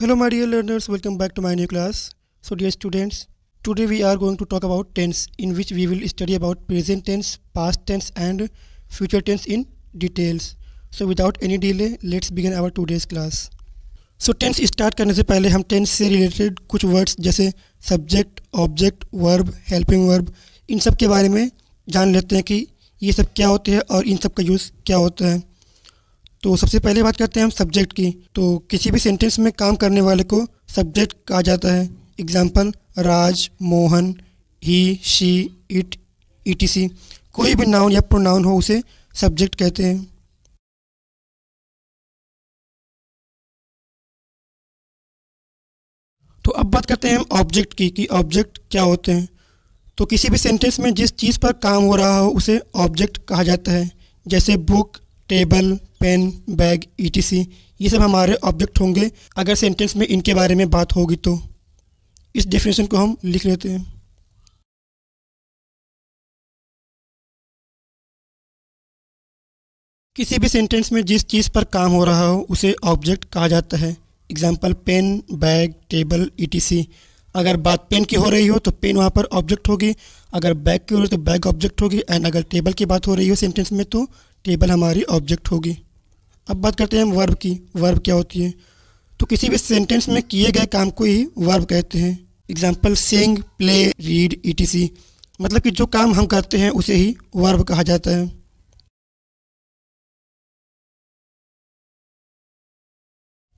Hello my dear learners, welcome back to my new class. So dear students, today we are going to talk about tense, in which we will study about present tense, past tense and future tense in details. So without any delay, let's begin our today's class. So tense start करने से पहले हम tense से related कुछ words जैसे subject, object, verb, helping verb, इन सब के बारे में जान लेते हैं कि ये सब क्या होते हैं और इन सब का यूज़ क्या होता है। तो सबसे पहले बात करते हैं हम सब्जेक्ट की। तो किसी भी सेंटेंस में काम करने वाले को सब्जेक्ट कहा जाता है। Example Raj, Mohan, he, she, it, etc. कोई भी नाउन या प्रोनाउन हो उसे सब्जेक्ट कहते हैं। तो अब बात करते हैं हम ऑब्जेक्ट की कि ऑब्जेक्ट क्या होते हैं। तो किसी भी सेंटेंस में जिस चीज़ पर काम हो रहा हो उसे ऑब्जेक्ट कहा जाता है। जैसे book, table, pen, bag, ETC, ये सब हमारे ऑब्जेक्ट होंगे अगर सेंटेंस में इनके बारे में बात होगी तो। इस डेफिनेशन को हम लिख लेते हैं। किसी भी सेंटेंस में जिस चीज़ पर काम हो रहा हो उसे ऑब्जेक्ट कहा जाता है। Example pen, bag, table, ETC. अगर बात पेन की हो रही हो तो पेन वहाँ पर ऑब्जेक्ट होगी, अगर बैग की हो रही हो तो बैग ऑब्जेक्ट होगी, एंड अगर टेबल की बात हो रही हो सेंटेंस में तो टेबल हमारी ऑब्जेक्ट होगी। अब बात करते हैं हम वर्ब की। वर्ब क्या होती है? तो किसी भी सेंटेंस में किए गए काम को ही वर्ब कहते हैं। एग्जाम्पल सिंग, प्ले, रीड, ईटीसी। मतलब कि जो काम हम करते हैं उसे ही वर्ब कहा जाता है।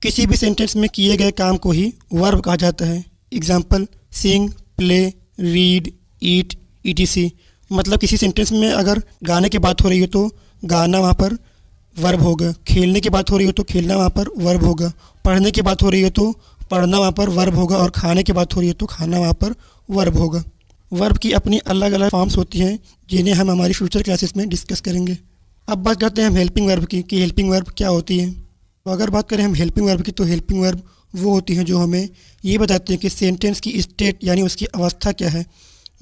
किसी भी सेंटेंस में किए गए काम को ही वर्ब कहा जाता है। एग्जाम्पल सिंग, प्ले, रीड, ईट, ईटीसी। मतलब किसी सेंटेंस में अगर गाने की बात हो रही हो तो गाना वहाँ पर वर्ब होगा, खेलने की बात हो रही हो तो खेलना वहाँ पर वर्ब होगा, पढ़ने की बात हो रही हो तो पढ़ना वहाँ पर वर्ब होगा, और खाने की बात हो रही हो तो खाना वहाँ पर वर्ब होगा। वर्ब की अपनी अलग अलग फॉर्म्स होती हैं जिन्हें हम हमारी फ्यूचर क्लासेस में डिस्कस करेंगे। अब बात करते हैं हम हेल्पिंग वर्ब की कि हेल्पिंग वर्ब क्या होती है। तो अगर बात करें हम हेल्पिंग वर्ब की तो हेल्पिंग वर्ब वो होती हैं जो हमें ये बताते हैं कि सेंटेंस की स्टेट यानी उसकी अवस्था क्या है।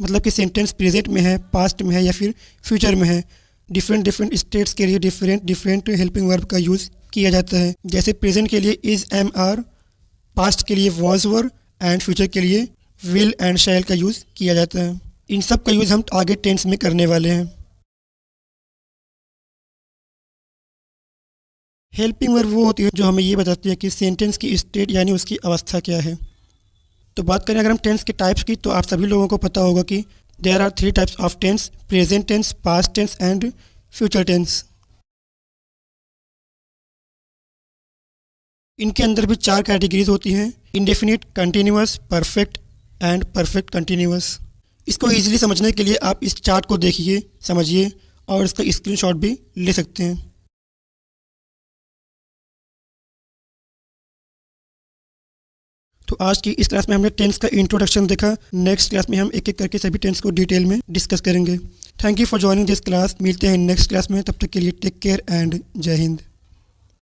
मतलब कि सेंटेंस प्रेजेंट में है, पास्ट में है या फिर फ्यूचर में है। डिफरेंट स्टेट्स के लिए डिफरेंट हेल्पिंग वर्ब का यूज़ किया जाता है। जैसे प्रेजेंट के लिए इज़, एम, आर, पास्ट के लिए वॉज, वर, एंड फ्यूचर के लिए विल एंड शैल का यूज़ किया जाता है। इन सब का यूज़ हम आगे टेंस में करने वाले हैं। हेल्पिंग वर्ब वो होती है जो हमें ये बताती है कि सेंटेंस की स्टेट यानी उसकी अवस्था क्या है। तो बात करें अगर हम टेंस के टाइप्स की तो आप सभी लोगों को पता होगा कि there are 3 types of tense: present tense, past tense and future tense. इनके अंदर भी 4 कैटेगरीज होती हैं: indefinite, continuous, perfect and perfect continuous. इसको ईजिली समझने के लिए आप इस चार्ट को देखिए, समझिए और इसका स्क्रीनशॉट भी ले सकते हैं। तो आज की इस क्लास में हमने टेंस का इंट्रोडक्शन देखा। नेक्स्ट क्लास में हम एक एक करके सभी टेंस को डिटेल में डिस्कस करेंगे। Thank you for joining this class. मिलते हैं नेक्स्ट क्लास में, तब तक के लिए टेक केयर एंड जय हिंद।